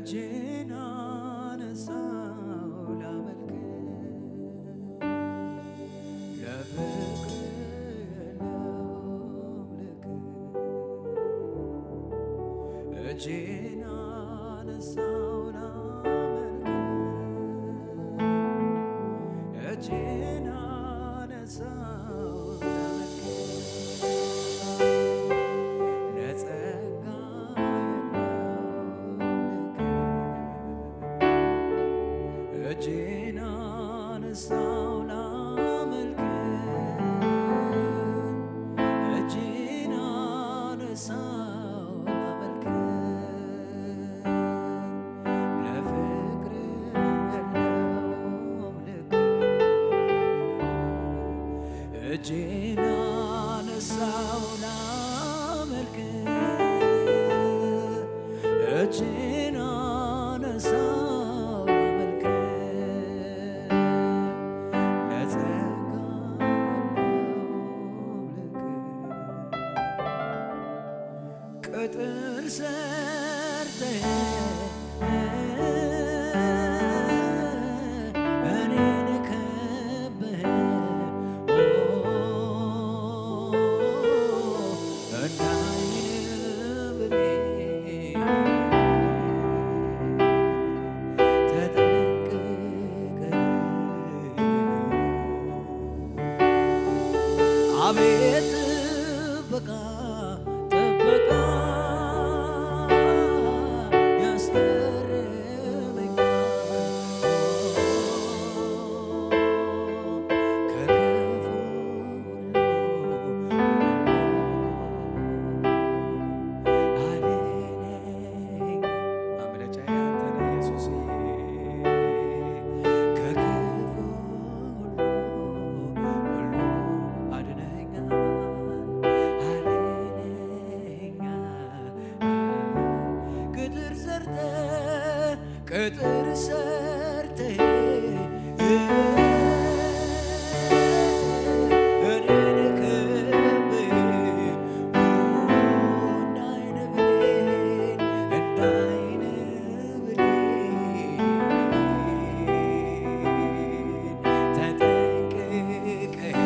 እጄን አነሳው ላመልክ ለፍቅር ላምልክ እጄን አነሳው ላመልክ እጄን አነሳው እጄን አነሳው ላመልክ እጄን አነሳው ላመልክ ለፍቅር ላምልክ እጄን አነሳው ላመልክ እጄን አነሳው ቅጥር ሰርተህ እኔን ከበህ እንዳይን ብሌን ተጠንቅቀህ አቤት ጥበቃ ቅጥር ሰርተህ እኔን ከበህ እንዳይን ብሌን ተጠንቅቀህ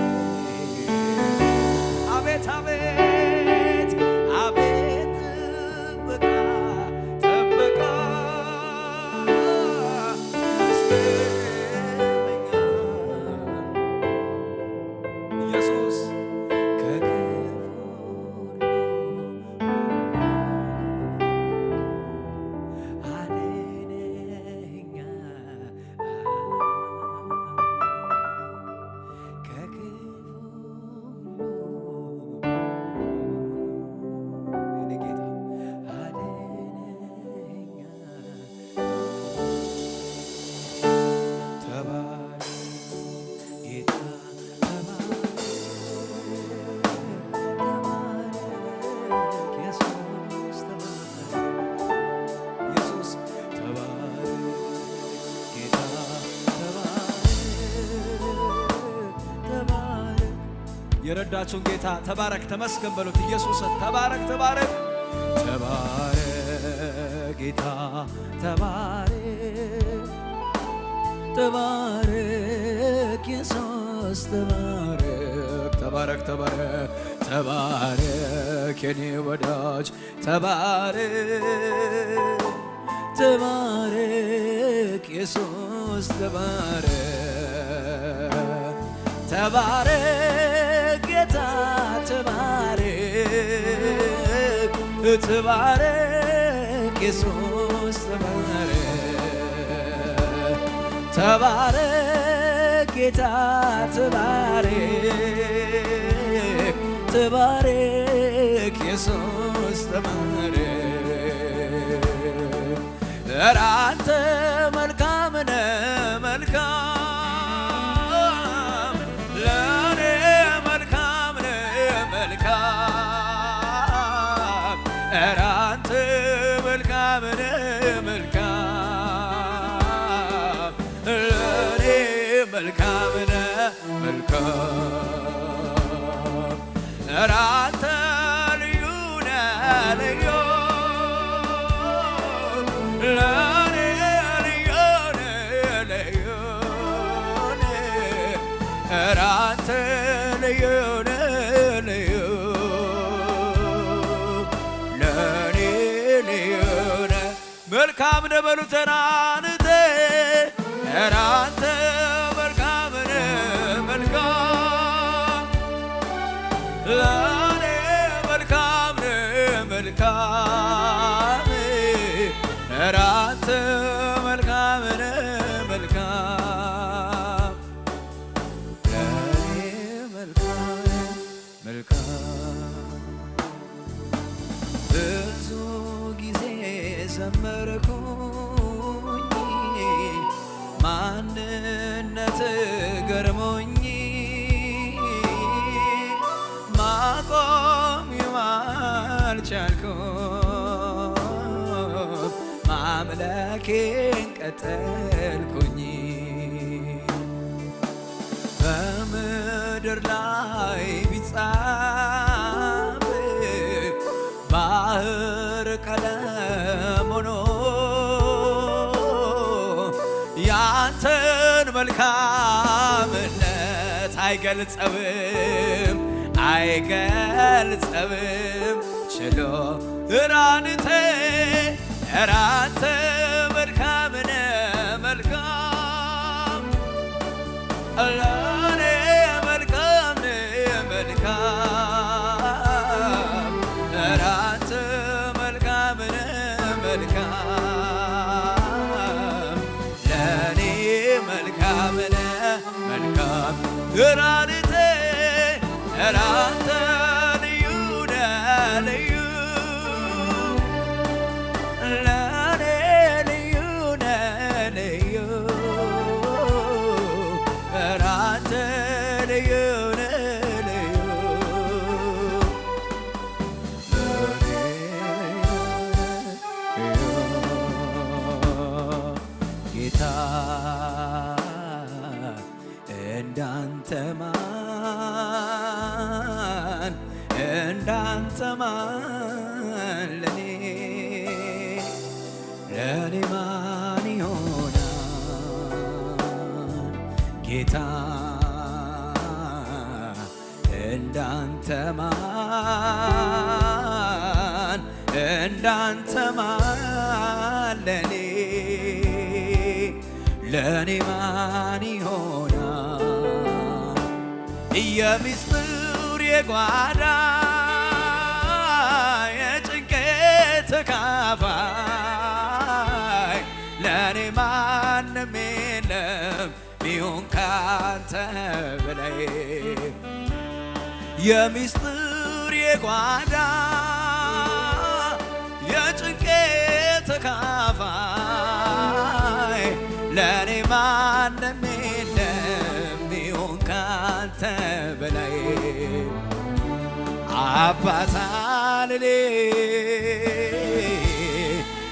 አቤት አቤት አቤት ጥበቃ ኢየሱስ ከክፉ አድነኛ የረዳችሁን ጌታ ተባረክ ተመስገን በሉት። ኢየሱስን ተባረክ ተባረክ ተባረክ ጌታ ተባረክ ተባረክ ኢየሱስ ተባረክ ተባረክ ተባረክ ተባረክ የኔ ወዳጅ ተባረክ ተባረክ ኢየሱስ ተባረክ ተባረክ ጌታ ተባረክ ተባረክ ኢየሱስ ተባረክ ተባረክ ጌታ ተባረክ ተባረክ ኢየሱስ ተባረክ ኧረ አንተ መልካም ነህ መልካም ለኔ መልካም ነህ መልካም ኧረ አንተ መልካም ነህ መልካም ለኔ መልካም ነህ መልካም ኧረ አንተ ልዩ ነህ ልዩ መልካም ነህ በሉት እናንተ ኧረ አንተ መልካም ነህ መልካም ለኔ መልካም ነህ መልካም ኧረ አንተ መልካም ነህ መልካም ለኔ መልካም መልካም ብዙ ጊዜ ዘመርኩኝ ማንነት ገርሞኝ ማቆም አልቻልኩም ማምለኬን ቀጠልኩኝ በምድር ላይ ቢጻፍ ባህር ቀለም ሆኖ ያንተን መልካምነት አይገልጸውም አይገልጸውም ችሎ እራንተ እራንተ መልካም ነህ መልካም ለኔ መልካም ነህ መልካም እራንተ መልካም ነህ መልካም ለኔ መልካም ነህ መልካም እራንተ እራንተ ልዩ ነህ ልዩ ለኔ ልዩ ነህ ልዩ እራንተ ልዩ ነህ ልዩ ጌታ እንዳንተ እንዳንተ ማን ለኔ ማን ይሆናል ጌታ እንዳንተ ማን ለኔ ማን ይሆናል የምስጢር የጓዳ የጭንቀት ተካፋይ ለኔ ማንም የለም ቢሆን ካንተ በላይ የምስጢር የጓዳ የጭንቀት ተካፋይ ለኔ ማንም የለም ቢሆን ካንተ በላይ አባት አልሌ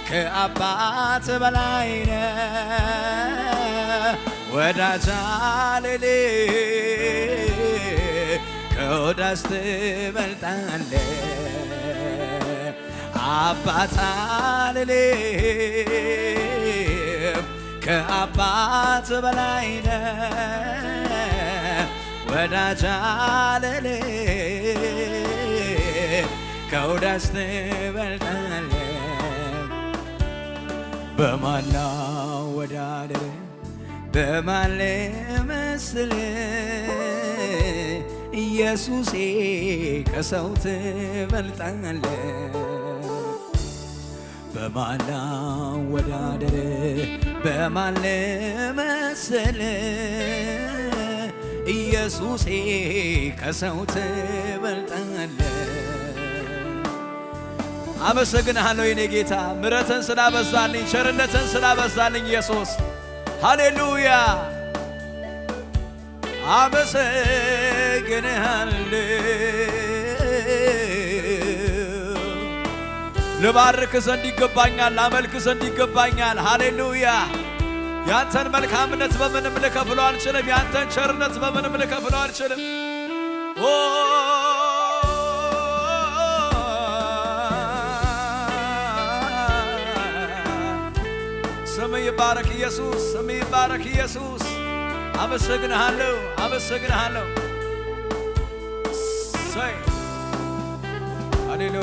ከአባት በላይ ነህ ወዳጅ አልሌ ከወዳጅ ትበልጣለህ አባት አልሌ ከአባት በላይ ነህ ወዳጅ አልሌ ከወዳጅ ትበልጣለህ በማን ላወዳድር በማን ልመስልህ ኢየሱሴ ከሰው ትበልጣለህ በማን ላወዳድር በማን ልመስልህ ኢየሱሴ ከሰው ትበልጣለህ አመሰግንሃለሁ የኔ ጌታ ምሕረትን ስላበዛልኝ ቸርነትን ስላበዛልኝ ኢየሱስ ሃሌሉያ አመሰግንሃለሁ ልባርክ ዘንድ ይገባኛል ላመልክ ዘንድ ይገባኛል ሃሌሉያ ያንተን መልካምነት በምንም ልከፍለው አልችልም ያንተን ቸርነት በምንም ልከፍለው አልችልም ስምህ ይባረክ ኢየሱስ ስምህ ይባረክ ኢየሱስ አመሰግንሃለሁ አመሰግንሃለሁ ሳይ ሃሌሉያ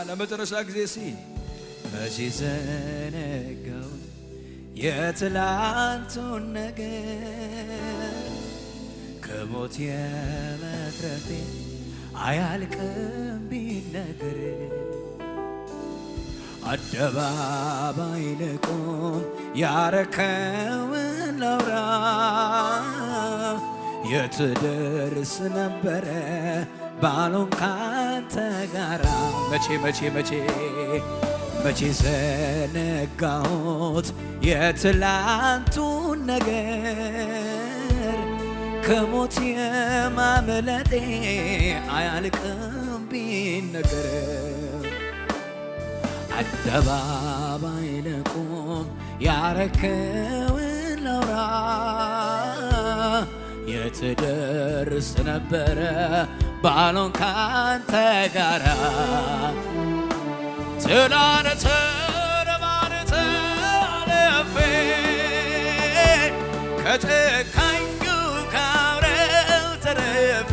ለመጨረሻ ጊዜ መቼ ዘነጋው የትላንቱን ነገር ከሞት የመትረፌ አያልቅም ቢነገር አደባባይ ልቁም ያረከውን ላውራ የትደርስ ነበረ ባሎን ካንተ ጋራ መቼ ዘነጋሁት የትላንቱን ነገር ከሞት የማምለጤ አያልቅም ቢነገር አደባባይ ልቁም ያረከውን ላውራ የትደርስ ነበረ ባሎን ካንተ ጋራ ትላንትን ባንተ አልፌ ከጨካኙ ካውሬው ተርፌ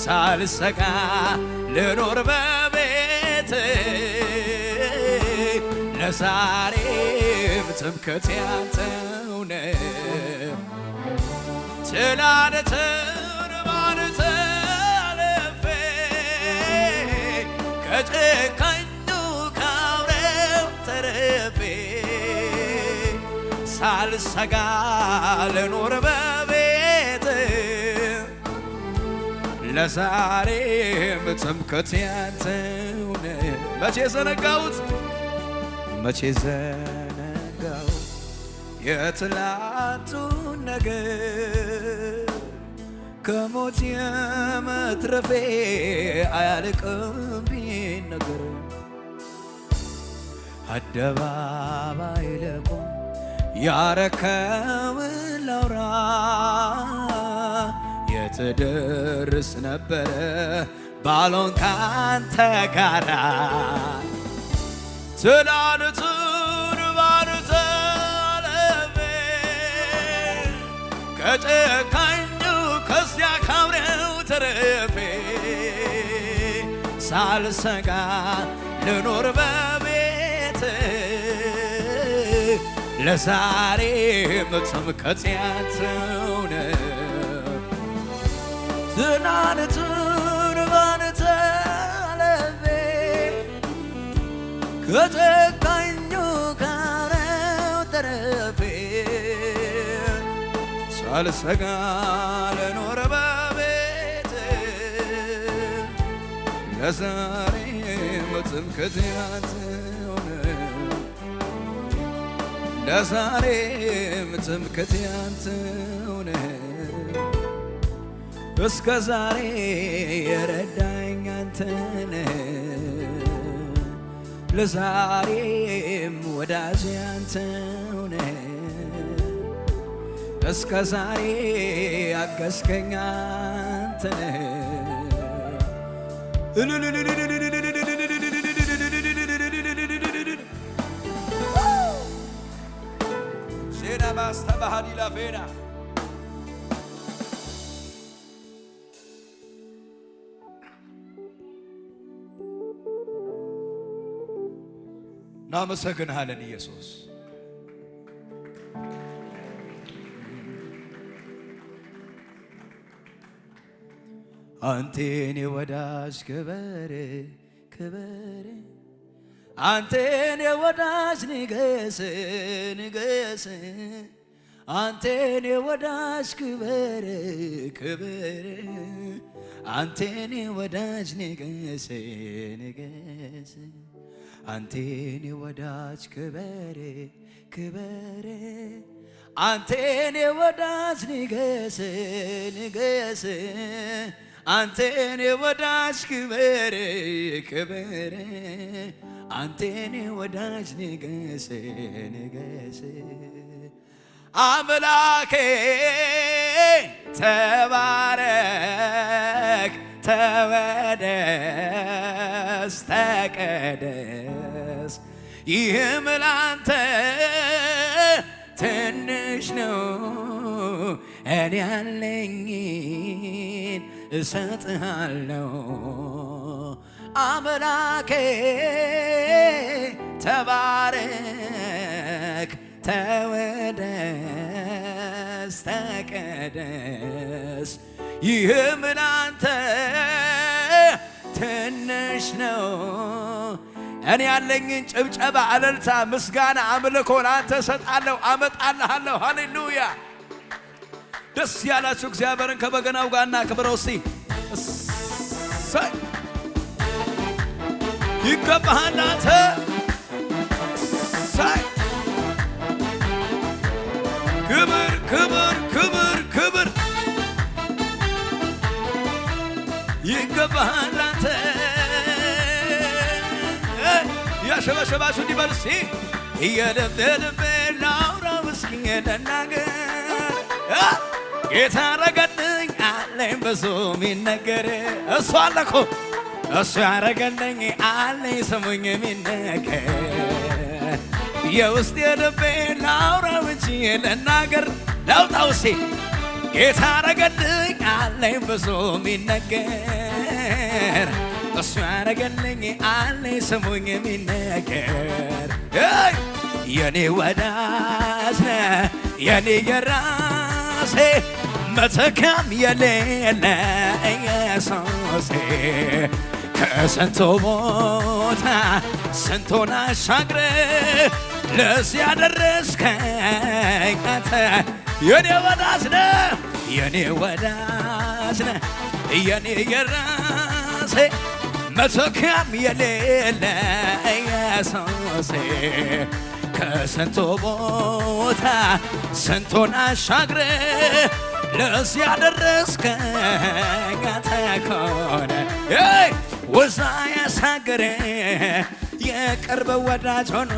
ሳልሰጋ ልኖር በቤት ለዛሬም ትምክህቴ አንተው ነህ ትላንትን ባንተ አልፌ ከጨካኙ ካውሬው ተርፌ ሳልሰጋ ልኖር በቤት ለዛሬም ትምክህቴ አንተው ነህ መቼ ዘነጋሁት የትላንቱን ነገር ከሞት የመትረፌ አያልቅም ቢነገር አደባባይ ልቁም ያረከውን ላውራ የትደርስ ነበረ ባሎን ካንተ ጋራ ትላንትን ባንተ አልፌ ከጨካኙ ከዚያ ካውሬው ተርፌ ሳልሰጋ ልኖር በቤት ለዛሬም ትምክህቴ አንተው ነህ ትላንትን ባንተ አልፌ ከጨካኙ ካውሬው ተርፌ ሳልሰጋ ልኖር በቤት ለዛሬም ትምክህቴ አንተው ነህ ለዛሬም ትምክህቴ አንተው ነህ እስከ ዛሬ የረዳኝ አንተ ነህ ለዛሬም ወዳጄ አንተው ነህ እስከ ዛሬ ያገዝከኝ አንተ ነህ ዜና ባስተባሃዲ ላፌና እናመሰግንሃለን ኢየሱስ አንተን የወዳጅ ክበር ክበር አንተን የወዳጅ ንገስ ንገስ አንተን የወዳጅ ክበር ክበር አንተን የወዳጅ ንገስ ንገስ አንተን የወዳጅ ክበር ክበር አንተን የወዳጅ ንገስ ንገስ አንተን የወዳጅ ክበር ክበር አንተን የወዳጅ ንገስ ንገስ አምላኬ ተባረክ ተወደስ ተቀደስ ይህም ላንተ ትንሽ ነው እኔ ያለኝን እሰጥሃለሁ አምላኬ ተባረክ ተወደስ ተቀደስ ይህም ላንተ ትንሽ ነው። እኔ ያለኝን ጭብጨባ እልልታ ምስጋና አምልኮ ላንተ ሰጣለሁ አመጣልሃለሁ። ሃሌሉያ ደስ ያላችሁ እግዚአብሔርን ከበገናው ጋርና ክብረው እስቲ ይገባሃል አንተ ክብር ክብር ክብር ክብር ይገባሃል አንተ ያሸበሸባችሁ እንዲበል እስቲ የልቤ ልቤ ላውራው እስኪ ልናገር ጌታ ረገልኝ አለኝ ብዙ ሚነገር እሱ አለ እኮ እሱ ያረገልኝ አለኝ ስሙኝ የሚነገር የውስጥ የልቤ ላውራው እንጂ ልናገር ላውጣው እስቲ ጌታ ረገልኝ አለኝ ብዙ ሚነገር እሱ ያረገልኝ አለኝ ስሙኝ የሚነገር የኔ ወዳጅ ነህ የኔ የራሴ መተካም የሌለ ኢየሱሴ ከስንቱ ቦታ ስንቱን አሻግረ ለዚህ ያደረስከኝ አንተ የኔ ወዳጅ ነህ የኔ ወዳጅ ነህ የኔ የራሴ መተካም የሌለ ኢየሱሴ ከስንቱ ቦታ ስንቱን አሻግረ ለዚህ ያደረስከኝ አንተ ከሆነ ወዛ ያሳገረ የቅርብ ወዳጅ ሆኖ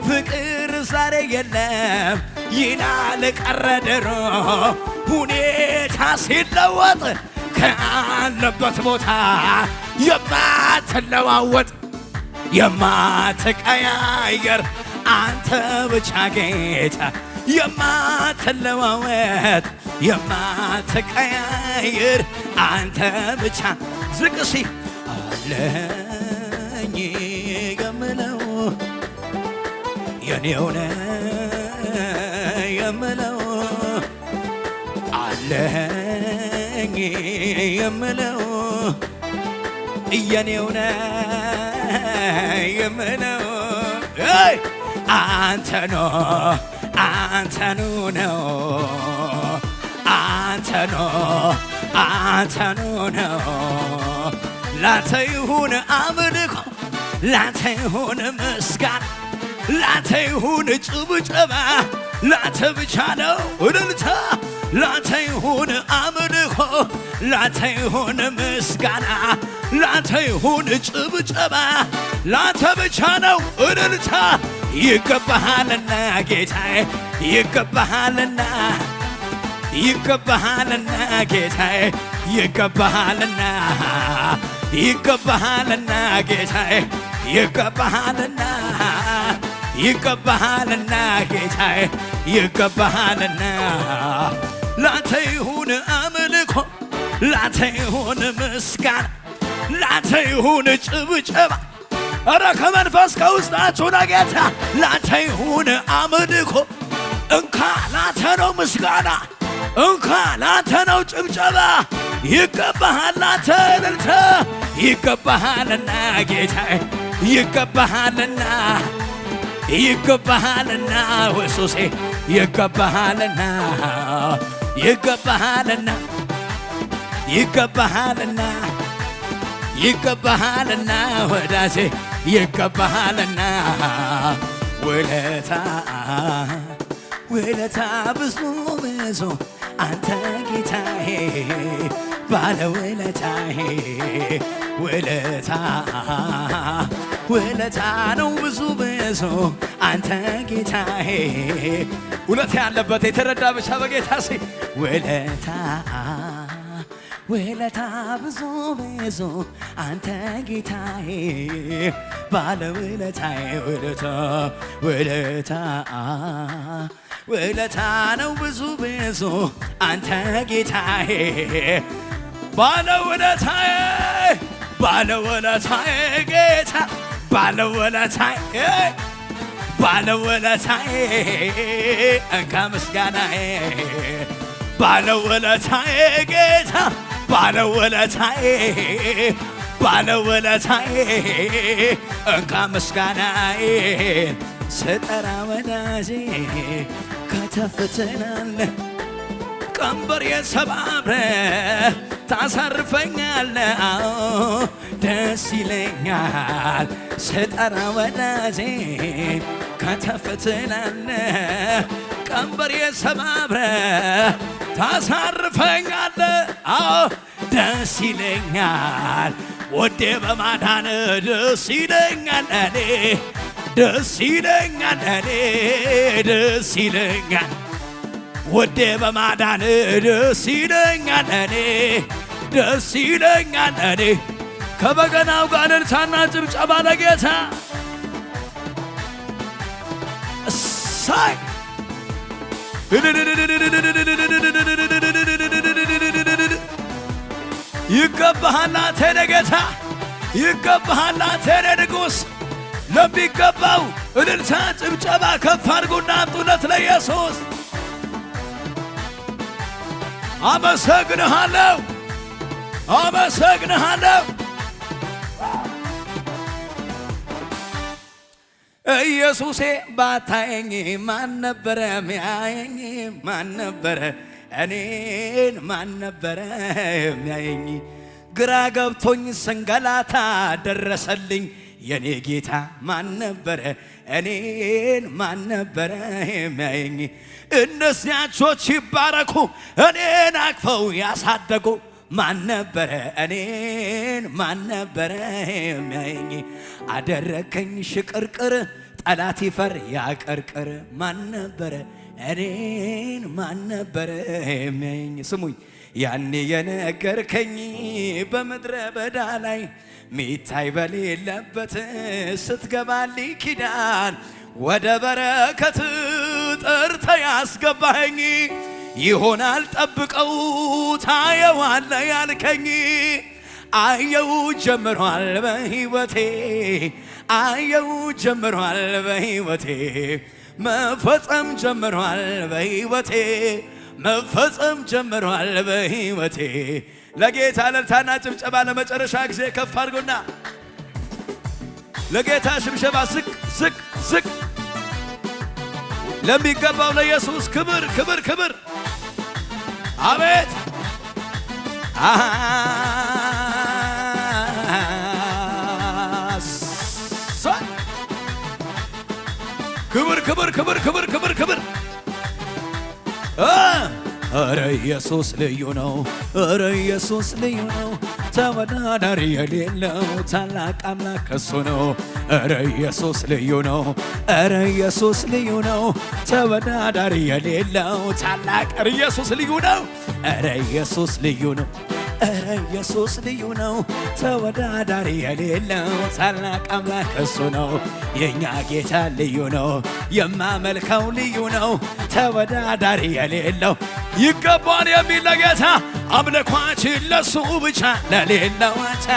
ፍቅር ዛሬ የለም ይላል ቀረ ድሮ ሁኔታ ሲለወጥ ካለበት ቦታ የማትለዋወጥ የማትቀያየር አንተ ብቻ ጌታ የማትለዋወጥ የማትቀያየር አንተ ብቻ ዝቅሲ አለኝ የምለው የኔው ነህ የምለው አለኝ የምለው የኔው ነህ የምለው አንተኑ ነው አንተኑ ነው ላንተ ይሁን አምልኮ ላንተ ይሁን ምስጋና ላንተ ይሁን ጭብጨባ ላንተ ብቻ ነው እልልታ ላንተ ይሁን አምልኮ ላንተ ይሁን ምስጋና ላንተ ይሁን ጭብጨባ ላንተ ብቻ ነው እልልታ ይገባሃልና ጌታዬ ይገባሃልና ይገባሃልና ጌታዬ ይገባሃልና ይገባሃልና ጌታዬ ይገባሃልና ይገባሃልና ጌታዬ ይገባሃልና ላንተ ይሁን አምልኮ ላንተ ይሁን ምስጋና ላንተ ይሁን ጭብጨባ ኧረ ከመንፈስ ከውስጣችሁ ለጌታ ላንተ ይሁን አምልኮ እንካ ላንተ ነው ምስጋና እንካ ላንተ ነው ጭብጨባ ይገባሃል ላንተ እልልታ ይገባሃልና ጌታዬ ይገባሃልና ይገባሃልና ኢየሱሴ ይገባሃልና ይገባሃልና ይገባሃልና ይገባሃልና ወዳጄ ይገባሃልና ውለታ ብዙ ብዙ አንተ ጌታዬ ባለ ውለታዬ ውለታ ነው ብዙ ብዙ አንተ ጌታዬ ውለታ ያለበት የተረዳ ብቻ በጌታ ሲ ውለታ ብዙ ብዙ አንተ ጌታዬ ባለ ውለታዬ ውለታ ነው ብዙ ብዙ አንተ ጌታዬ ባለ ውለታዬ ባለውለታዬ ጌታ ባለውለታዬ ባለውለታዬ እንካ ምስጋናዬ ባለውለታዬ ጌታ ባለውለታዬ ባለውለታዬ እንካ ምስጋናዬ ስጠራ ወዳጄ ከተፍ ትላለህ ቀንበር የሰባብረህ ታሳርፈኛለህ ደስ ይለኛል ስጠራ ወዳጄ ከተፍ ትላለህ ቀንበር የሰባብረህ ታሳርፈኛለህ ደስ ይለኛል ወዴ በማዳን ደስ ይለኛል እኔ ደስ ይለኛል እኔ ደስ ይለኛል ወዴ በማዳን ደስ ይለኛል እኔ ደስ ይለኛል እኔ ከበገናው ጋር እልልታና ጭብጨባ ለጌታ እሳይ ይገባሃል አንተ ጌታ ይገባሃል አንተ ንጉሥ ለሚገባው እልልታ ጭብጨባ ከፍ አድርጉና አምጡለት ለኢየሱስ አመሰግንሃለሁ አመሰግንሃለሁ ኢየሱሴ ባታየኝ ማን ነበረ ሚያየኝ ማን ነበረ እኔን ማን ነበረ የሚያየኝ ግራ ገብቶኝ ስንገላታ ደረሰልኝ የኔ ጌታ ማን ነበረ እኔን ማን ነበረ የሚያየኝ እነዚያ እጆች ይባረኩ እኔን አቅፈው ያሳደጉ ማን ነበረ እኔን ማን ነበረ የሚያየኝ አደረከኝ ሽቅርቅር ጠላት ይፈር ያቀርቅር ማን ነበረ እኔን ማን ነበረ የሚያየኝ ስሙኝ ያኔ የነገርከኝ በምድረ በዳ ላይ ሚታይ በሌለበት ስትገባልኝ ኪዳን ወደ በረከት ጠርተ ያስገባኸኝ ይሆናል ጠብቀው ታየዋለ ያልከኝ አየው ጀምሯል በሕይወቴ አየው ጀምሯል በሕይወቴ መፈጸም ጀምሯል በሕይወቴ መፈጸም ጀምሯል በሕይወቴ ለጌታ እልልታና ጭብጨባ ለመጨረሻ ጊዜ ከፍ አድርጎና ለጌታ ሽብሸባ ዝቅ ዝቅ ዝቅ ለሚገባው ለኢየሱስ ክብር ክብር ክብር አቤት ክብር ክብር ክብር ክብር ክብር ክብር ኧረ ኢየሱስ ልዩ ነው ኧረ ኢየሱስ ልዩ ነው ተወዳዳሪ የሌለው ታላቅ አምላክ እሱ ነው ኧረ ኢየሱስ ልዩ ነው ኧረ ኢየሱስ ልዩ ነው ተወዳዳሪ የሌለው ታላቅ ኧረ ኢየሱስ ልዩ ነው ኧረ ኢየሱስ ልዩ ነው ኧረ ኢየሱስ ልዩ ነው ተወዳዳሪ የሌለው ታላቅ አምላክ እሱ ነው የኛ ጌታ ልዩ ነው የማመልከው ልዩ ነው ተወዳዳሪ የሌለው ይገባዋል የሚል ለጌታ አምልኳችን ለሱ ብቻ ለሌለው አቻ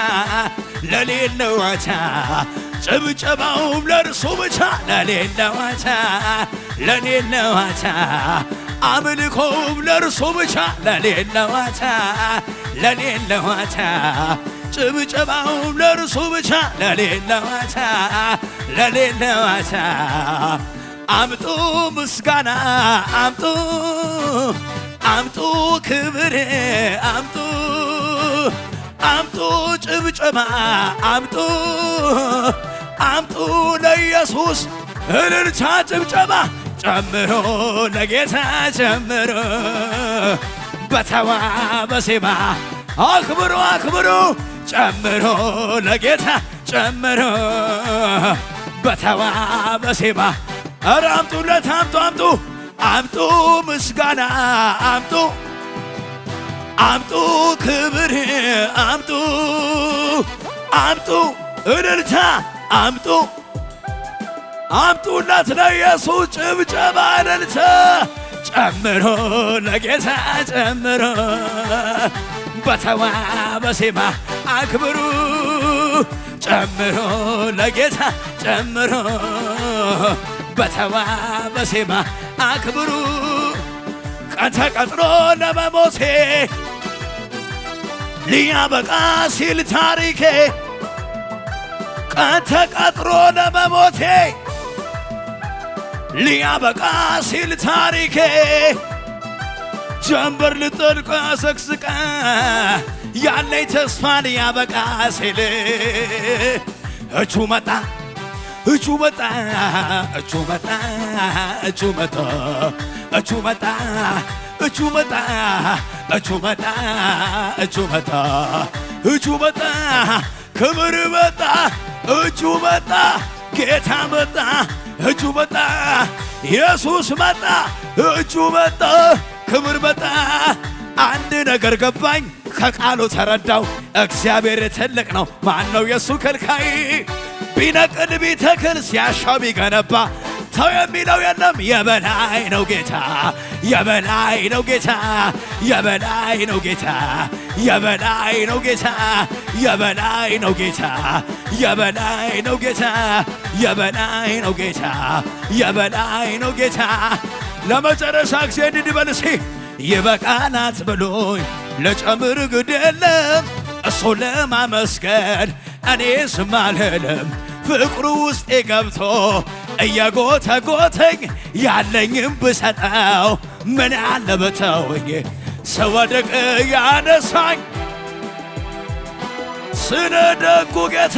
ለሌለው አቻ ጭብጨባውም ለእርሱ ብቻ ለሌለው አቻ ለሌለው አቻ አምልኮም ለእርሱ ብቻ ለሌለው አቻ ለሌለው አቻ ጭብጨባውም ለእርሱ ብቻ ለሌለው አቻ ለሌለው አቻ አምጡ ምስጋና አምጡ አምጡ ክብር አምጡ አምጡ ጭብጨባ አምጡ አምጡ ለኢየሱስ እልልታ ጭብጨባ ጨምሮ ለጌታ ጨምሮ በተዋበ ዜማ አክብሩ አክብሩ ጨምሮ ለጌታ ጨምሮ በተዋበ ዜማ ኧረ አምጡለት አምጡ አምጡ አምጡ ምስጋና አምጡ አምጡ ክብር አምጡ አምጡ እልልታ አምጡ አምጡለት ለኢየሱስ ጭብጨባ እልልታ ጨምሮ ለጌታ ጨምሮ በተዋበ ዜማ አክብሩ ጨምሮ ለጌታ ጨምሮ በተዋበ ዜማ አክብሩ ቀን ተቀጥሮ ለመሞቴ ሊያበቃ ሲል ታሪኬ ቀን ተቀጥሮ ለመሞቴ ሊያበቃ ሲል ታሪኬ ጀንበር ልጠልቅ አሰቅስቃ ያለኝ ተስፋ ሊያበቃ ሲል እጁ መጣ እጁ መጣ እጁ መጣ እጁ መጣ እጁ መጣ እጁ መጣ እጁ መጣ እጁ መጣ እጁ መጣ ክብር መጣ እጁ መጣ ጌታ መጣ እጁ መጣ ኢየሱስ መጣ እጁ መጣ ክብር መጣ አንድ ነገር ገባኝ ከቃሉ ተረዳው እግዚአብሔር ትልቅ ነው ማነው የሱ ከልካይ ቢነቅል ቢተክል ሲያሻው ቢገነባ ተው የሚለው የለም የበላይ ነው ጌታ የበላይ ነው ጌታ የበላይ ነው ጌታ የበላይ ነው ጌታ የበላይ ነው ጌታ የበላይ ነው ጌታ የበላይ ነው ጌታ የበላይ ነው ጌታ ለመጨረሻ ጊዜ እንድበልሲ ይበቃናት ብሎኝ ለጨምር ግድ የለም እሱ ለማመስገን እኔ ዝም አልልም ፍቅሩ ውስጤ ገብቶ እየጎተጎተኝ ያለኝም ብሰጠው ምን አለ በተወኝ ስወድቅ ያነሳኝ ስለ ደጉ ጌታ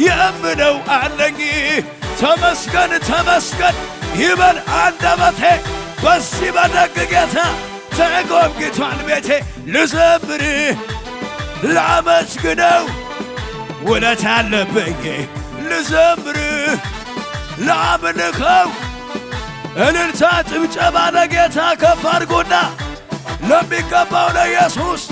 የምለው አለኝ ተመስገን ተመስገን ይበል አንደበቴ በዚህ በደግ ጌታ ተጎብኝቷል ቤቴ ልዘምር ላመስግነው ውለት አለብኝ ልዘምር ላምልከው እልልታ ጭብጨባ ለጌታ ከፍ አድርጉና ለሚገባው ለኢየሱስ